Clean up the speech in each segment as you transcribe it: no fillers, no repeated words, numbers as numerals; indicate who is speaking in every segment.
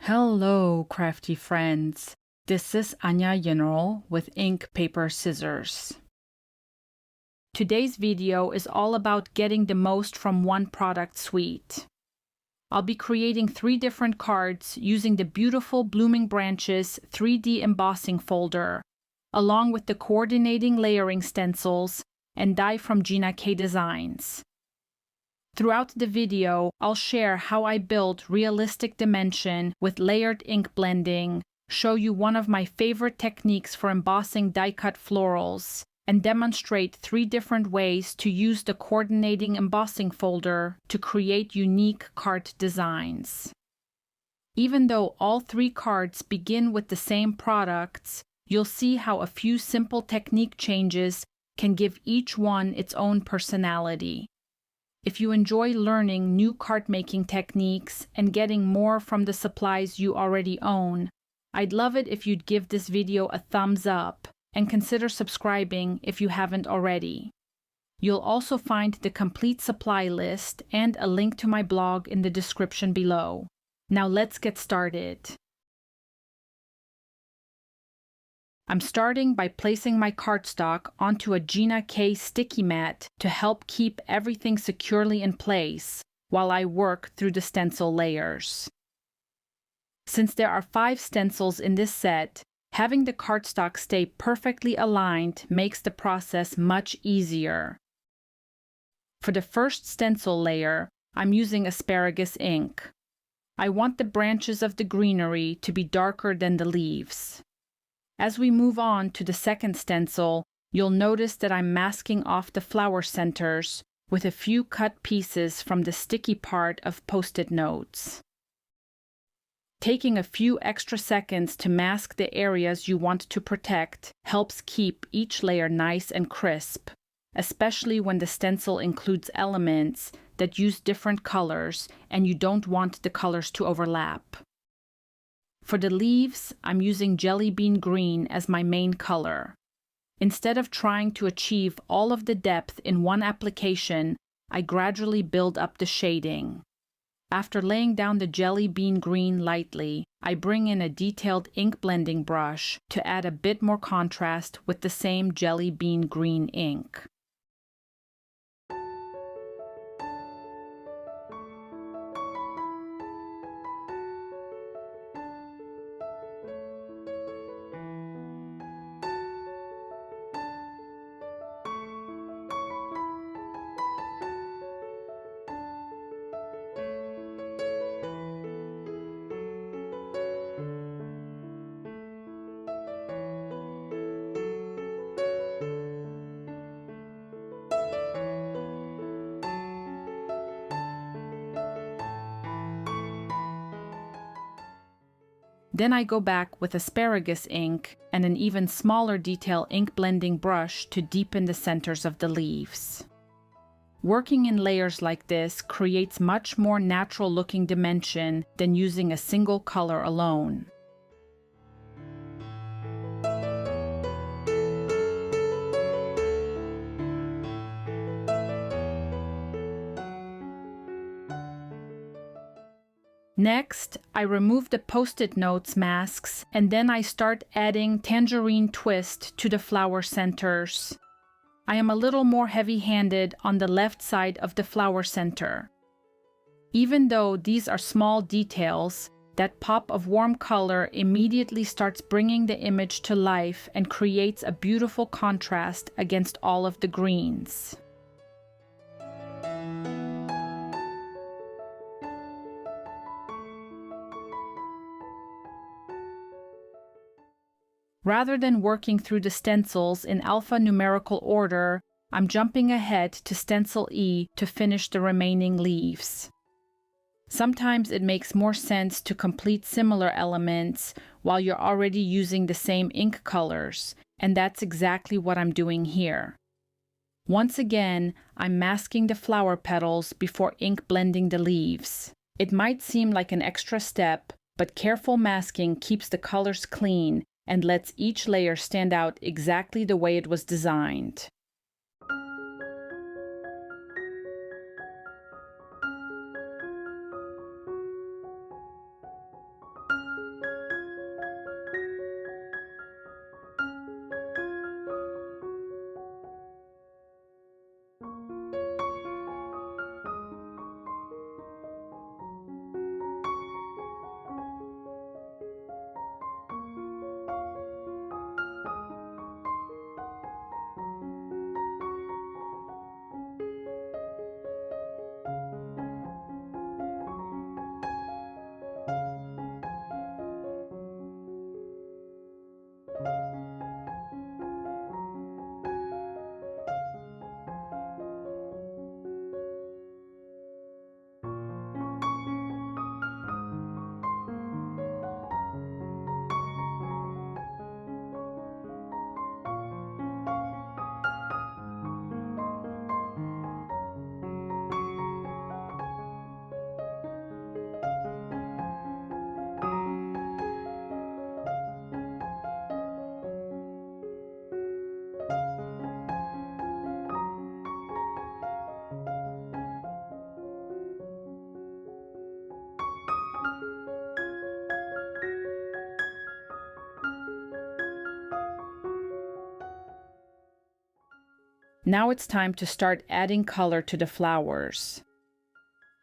Speaker 1: Hello, crafty friends. This is Anya General with Ink, Paper, Scissors. Today's video is all about getting the most from one product suite. I'll be creating 3 different cards using the beautiful Blooming Branches 3D embossing folder, along with the coordinating layering stencils and die from Gina K Designs. Throughout the video, I'll share how I built realistic dimension with layered ink blending, show you one of my favorite techniques for embossing die-cut florals, and demonstrate 3 different ways to use the coordinating embossing folder to create unique card designs. Even though all 3 cards begin with the same products, you'll see how a few simple technique changes can give each one its own personality. If you enjoy learning new card making techniques and getting more from the supplies you already own, I'd love it if you'd give this video a thumbs up and consider subscribing if you haven't already. You'll also find the complete supply list and a link to my blog in the description below. Now let's get started. I'm starting by placing my cardstock onto a Gina K sticky mat to help keep everything securely in place while I work through the stencil layers. Since there are 5 stencils in this set, having the cardstock stay perfectly aligned makes the process much easier. For the first stencil layer, I'm using asparagus ink. I want the branches of the greenery to be darker than the leaves. As we move on to the second stencil, you'll notice that I'm masking off the flower centers with a few cut pieces from the sticky part of Post-it notes. Taking a few extra seconds to mask the areas you want to protect helps keep each layer nice and crisp, especially when the stencil includes elements that use different colors and you don't want the colors to overlap. For the leaves, I'm using Jelly Bean Green as my main color. Instead of trying to achieve all of the depth in one application, I gradually build up the shading. After laying down the Jelly Bean Green lightly, I bring in a detailed ink blending brush to add a bit more contrast with the same Jelly Bean Green ink. Then I go back with asparagus ink and an even smaller detail ink blending brush to deepen the centers of the leaves. Working in layers like this creates much more natural looking dimension than using a single color alone. Next, I remove the Post-it notes masks and then I start adding tangerine twist to the flower centers. I am a little more heavy-handed on the left side of the flower center. Even though these are small details, that pop of warm color immediately starts bringing the image to life and creates a beautiful contrast against all of the greens. Rather than working through the stencils in alphanumerical order, I'm jumping ahead to stencil E to finish the remaining leaves. Sometimes it makes more sense to complete similar elements while you're already using the same ink colors, and that's exactly what I'm doing here. Once again, I'm masking the flower petals before ink blending the leaves. It might seem like an extra step, but careful masking keeps the colors clean and lets each layer stand out exactly the way it was designed. Now it's time to start adding color to the flowers.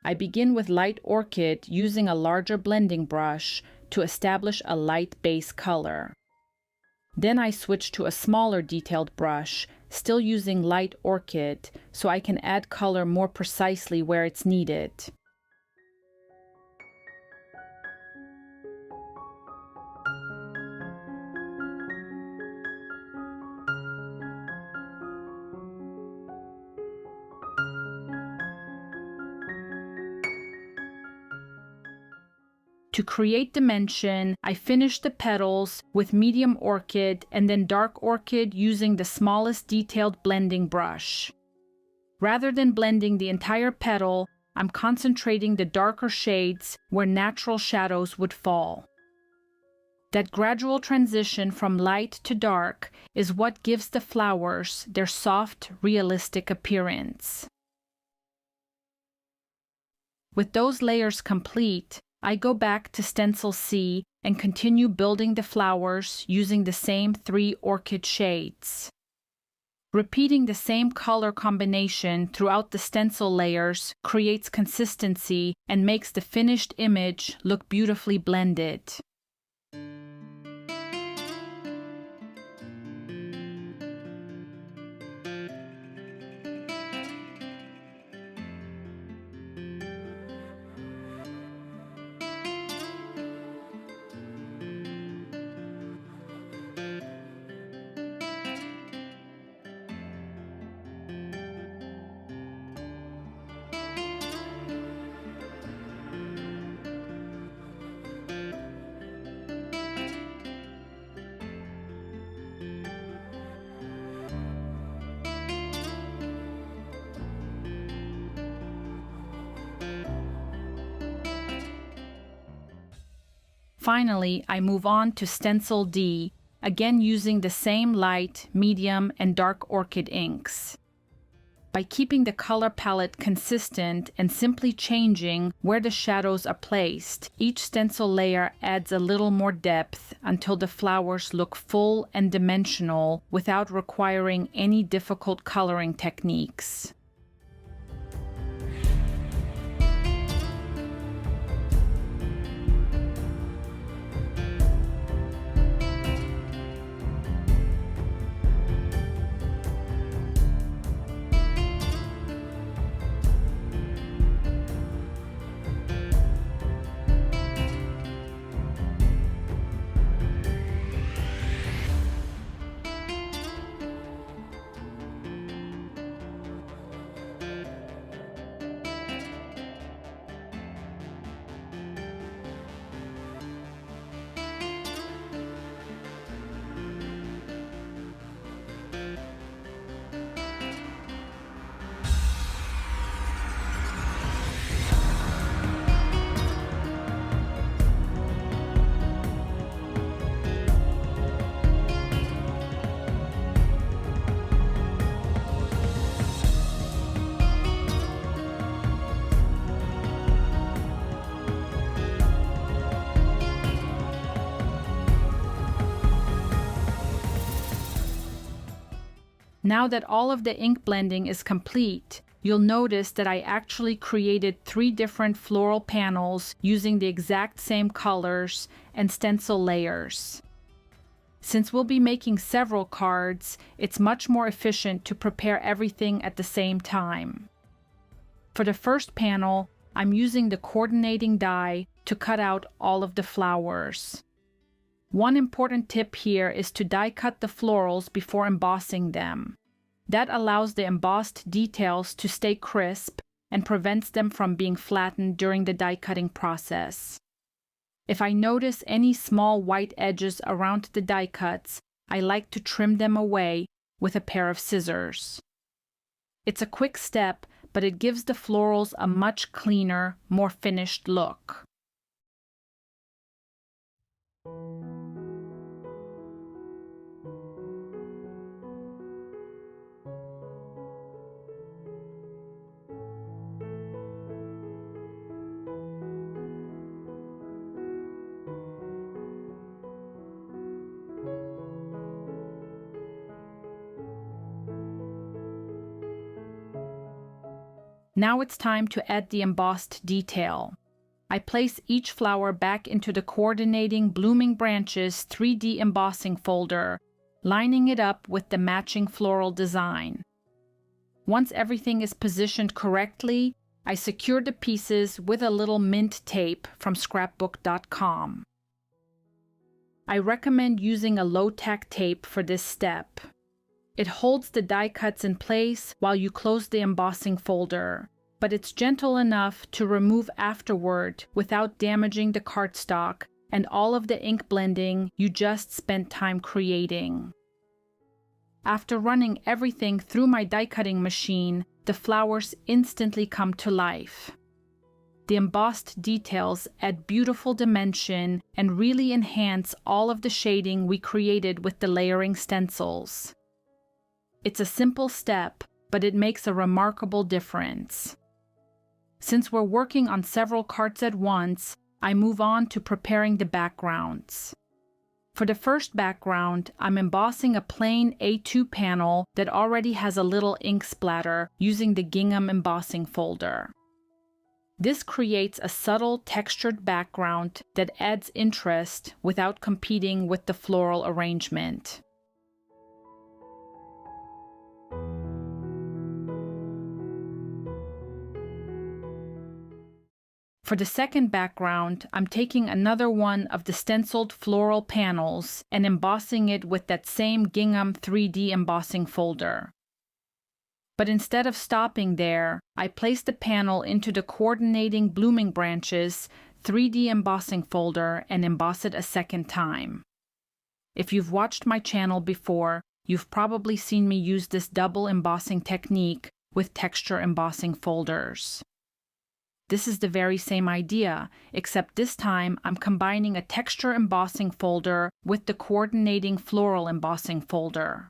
Speaker 1: I begin with light orchid using a larger blending brush to establish a light base color. Then I switch to a smaller detailed brush, still using light orchid, so I can add color more precisely where it's needed. To create dimension, I finish the petals with medium orchid and then dark orchid using the smallest detailed blending brush. Rather than blending the entire petal, I'm concentrating the darker shades where natural shadows would fall. That gradual transition from light to dark is what gives the flowers their soft, realistic appearance. With those layers complete, I go back to Stencil C and continue building the flowers using the same 3 orchid shades. Repeating the same color combination throughout the stencil layers creates consistency and makes the finished image look beautifully blended. Finally, I move on to Stencil D, again using the same light, medium, and dark orchid inks. By keeping the color palette consistent and simply changing where the shadows are placed, each stencil layer adds a little more depth until the flowers look full and dimensional without requiring any difficult coloring techniques. Now that all of the ink blending is complete, you'll notice that I actually created 3 different floral panels using the exact same colors and stencil layers. Since we'll be making several cards, it's much more efficient to prepare everything at the same time. For the first panel, I'm using the coordinating die to cut out all of the flowers. One important tip here is to die cut the florals before embossing them. That allows the embossed details to stay crisp and prevents them from being flattened during the die cutting process. If I notice any small white edges around the die cuts, I like to trim them away with a pair of scissors. It's a quick step, but it gives the florals a much cleaner, more finished look. Now it's time to add the embossed detail. I place each flower back into the Coordinating Blooming Branches 3D embossing folder, lining it up with the matching floral design. Once everything is positioned correctly, I secure the pieces with a little mint tape from scrapbook.com. I recommend using a low-tack tape for this step. It holds the die cuts in place while you close the embossing folder, but it's gentle enough to remove afterward without damaging the cardstock and all of the ink blending you just spent time creating. After running everything through my die cutting machine, the flowers instantly come to life. The embossed details add beautiful dimension and really enhance all of the shading we created with the layering stencils. It's a simple step, but it makes a remarkable difference. Since we're working on several cards at once, I move on to preparing the backgrounds. For the first background, I'm embossing a plain A2 panel that already has a little ink splatter using the Gingham embossing folder. This creates a subtle textured background that adds interest without competing with the floral arrangement. For the second background, I'm taking another one of the stenciled floral panels and embossing it with that same Gingham 3D embossing folder. But instead of stopping there, I place the panel into the Coordinating Blooming Branches 3D embossing folder and emboss it a second time. If you've watched my channel before, you've probably seen me use this double embossing technique with texture embossing folders. This is the very same idea, except this time I'm combining a texture embossing folder with the Coordinating Floral embossing folder.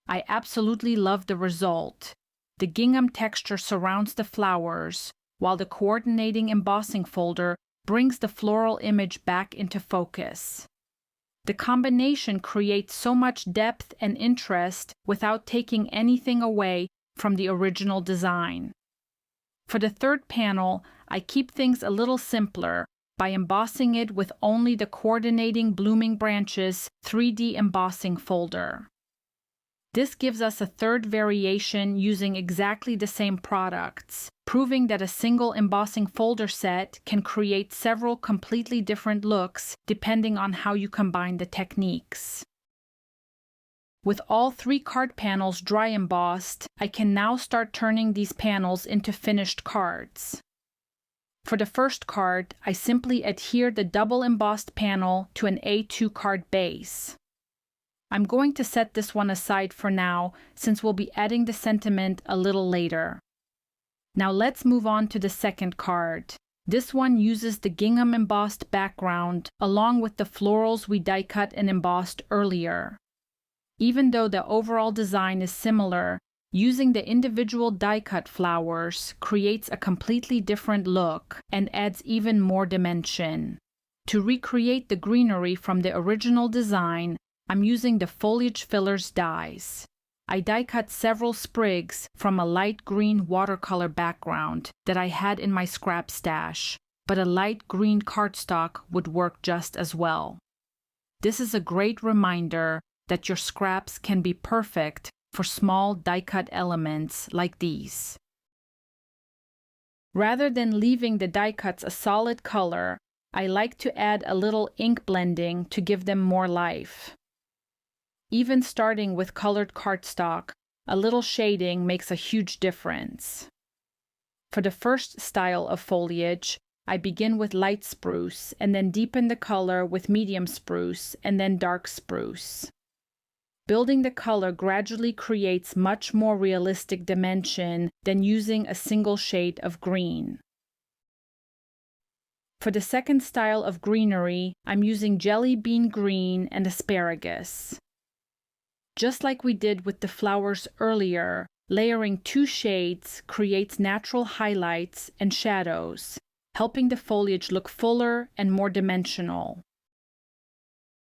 Speaker 1: I absolutely love the result. The Gingham texture surrounds the flowers, while the Coordinating embossing folder brings the floral image back into focus. The combination creates so much depth and interest without taking anything away from the original design. For the third panel, I keep things a little simpler by embossing it with only the Coordinating Blooming Branches 3D embossing folder. This gives us a third variation using exactly the same products, proving that a single embossing folder set can create several completely different looks depending on how you combine the techniques. With all 3 card panels dry embossed, I can now start turning these panels into finished cards. For the first card, I simply adhere the double embossed panel to an A2 card base. I'm going to set this one aside for now, since we'll be adding the sentiment a little later. Now let's move on to the second card. This one uses the Gingham embossed background along with the florals we die cut and embossed earlier. Even though the overall design is similar, using the individual die-cut flowers creates a completely different look and adds even more dimension. To recreate the greenery from the original design, I'm using the Foliage Fillers dies. I die-cut several sprigs from a light green watercolor background that I had in my scrap stash, but a light green cardstock would work just as well. This is a great reminder that your scraps can be perfect for small die-cut elements like these. Rather than leaving the die cuts a solid color, I like to add a little ink blending to give them more life. Even starting with colored cardstock, a little shading makes a huge difference. For the first style of foliage, I begin with light spruce and then deepen the color with medium spruce and then dark spruce. Building the color gradually creates much more realistic dimension than using a single shade of green. For the second style of greenery, I'm using jelly bean green and asparagus. Just like we did with the flowers earlier, layering 2 shades creates natural highlights and shadows, helping the foliage look fuller and more dimensional.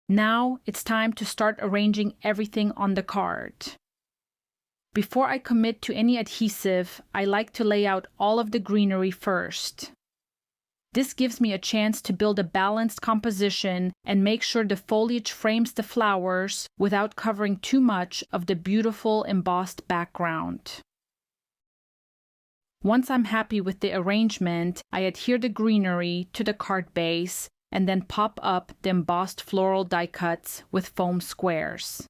Speaker 1: Now it's time to start arranging everything on the card. Before I commit to any adhesive, I like to lay out all of the greenery first. This gives me a chance to build a balanced composition and make sure the foliage frames the flowers without covering too much of the beautiful embossed background. Once I'm happy with the arrangement, I adhere the greenery to the card base and then pop up the embossed floral die cuts with foam squares.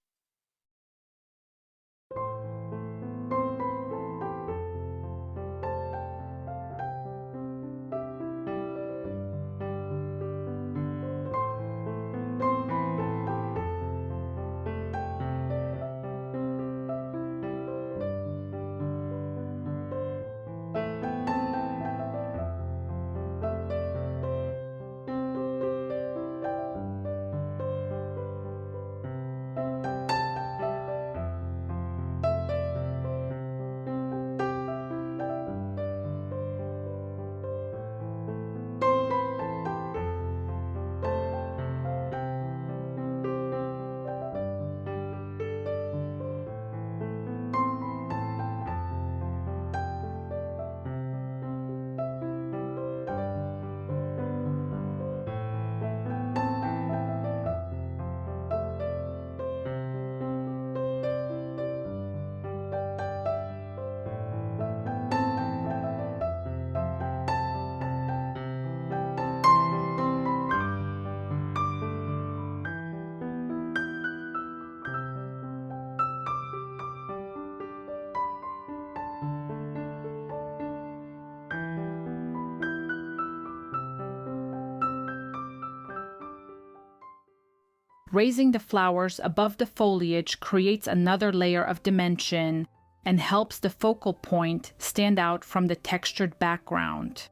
Speaker 1: Raising the flowers above the foliage creates another layer of dimension and helps the focal point stand out from the textured background.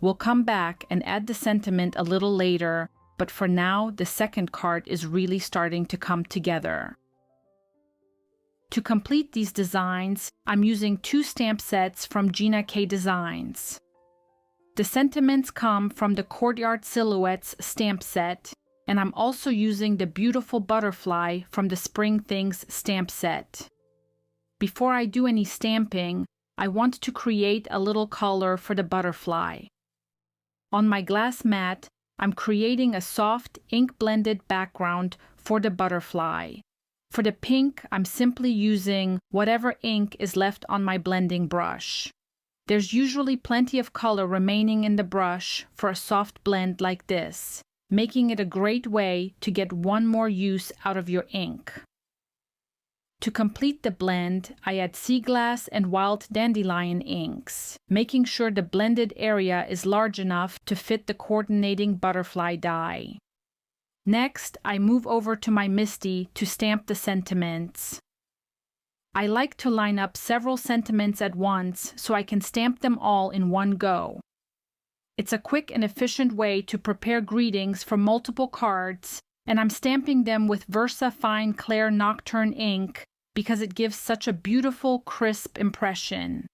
Speaker 1: We'll come back and add the sentiment a little later, but for now, the second card is really starting to come together. To complete these designs, I'm using 2 stamp sets from Gina K Designs. The sentiments come from the Courtyard Silhouettes stamp set, and I'm also using the beautiful butterfly from the Spring Things stamp set. Before I do any stamping, I want to create a little color for the butterfly. On my glass mat, I'm creating a soft ink-blended background for the butterfly. For the pink, I'm simply using whatever ink is left on my blending brush. There's usually plenty of color remaining in the brush for a soft blend like this, making it a great way to get one more use out of your ink. To complete the blend, I add sea glass and wild dandelion inks, making sure the blended area is large enough to fit the coordinating butterfly die. Next, I move over to my MISTI to stamp the sentiments. I like to line up several sentiments at once so I can stamp them all in one go. It's a quick and efficient way to prepare greetings for multiple cards, and I'm stamping them with VersaFine Clair Nocturne ink because it gives such a beautiful, crisp impression.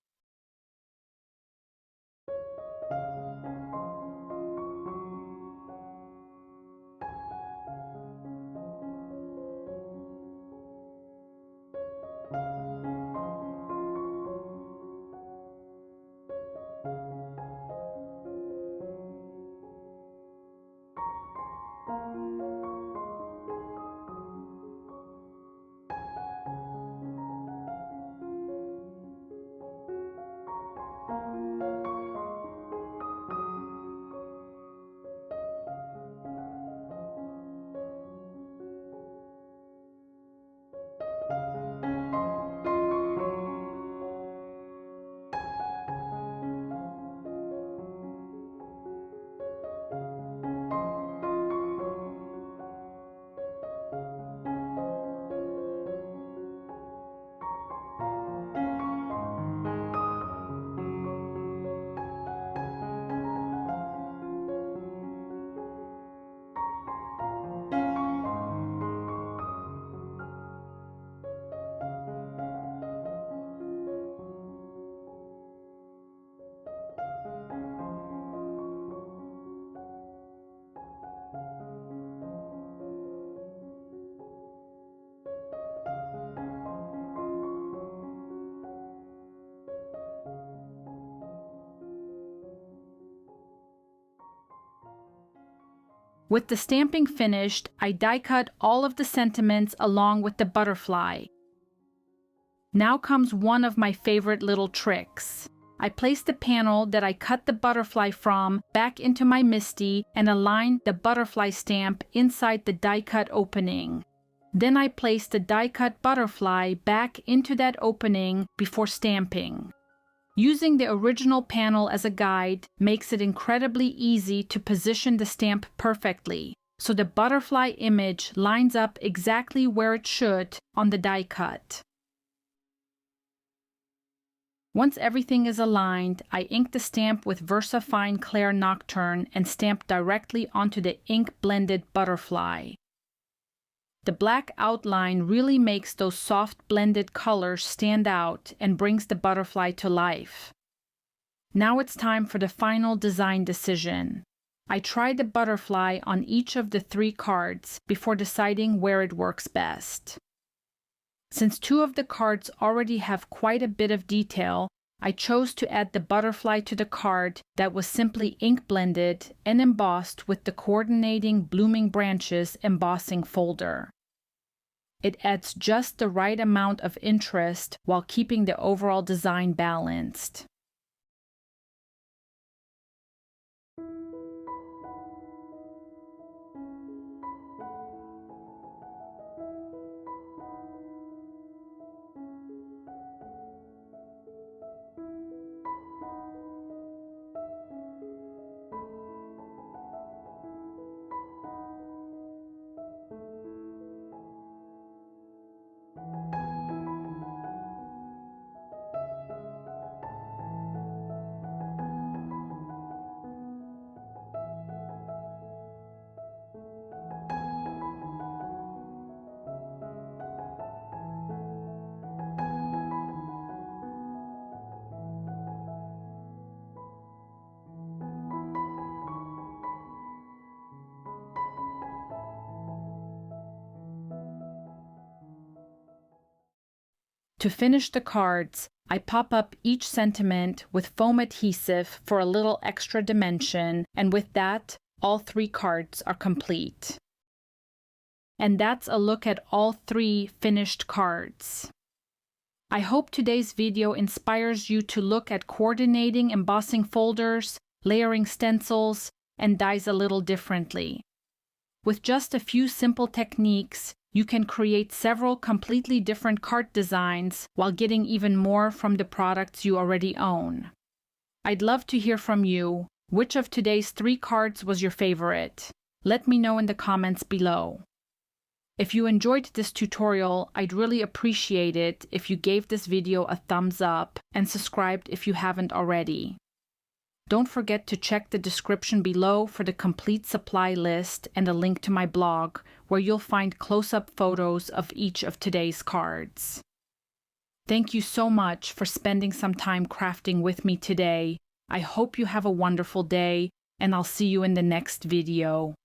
Speaker 1: With the stamping finished, I die cut all of the sentiments along with the butterfly. Now comes one of my favorite little tricks. I place the panel that I cut the butterfly from back into my MISTI and align the butterfly stamp inside the die cut opening. Then I place the die cut butterfly back into that opening before stamping. Using the original panel as a guide makes it incredibly easy to position the stamp perfectly, so the butterfly image lines up exactly where it should on the die cut. Once everything is aligned, I ink the stamp with VersaFine Clair Nocturne and stamp directly onto the ink-blended butterfly. The black outline really makes those soft blended colors stand out and brings the butterfly to life. Now it's time for the final design decision. I try the butterfly on each of the 3 cards before deciding where it works best. Since 2 of the cards already have quite a bit of detail, I chose to add the butterfly to the card that was simply ink blended and embossed with the coordinating blooming branches embossing folder. It adds just the right amount of interest while keeping the overall design balanced. To finish the cards, I pop up each sentiment with foam adhesive for a little extra dimension, and with that, all 3 cards are complete. And that's a look at all 3 finished cards. I hope today's video inspires you to look at coordinating embossing folders, layering stencils, and dies a little differently. With just a few simple techniques, you can create several completely different card designs while getting even more from the products you already own. I'd love to hear from you. Which of today's 3 cards was your favorite? Let me know in the comments below. If you enjoyed this tutorial, I'd really appreciate it if you gave this video a thumbs up and subscribed if you haven't already. Don't forget to check the description below for the complete supply list and a link to my blog, where you'll find close-up photos of each of today's cards. Thank you so much for spending some time crafting with me today. I hope you have a wonderful day, and I'll see you in the next video.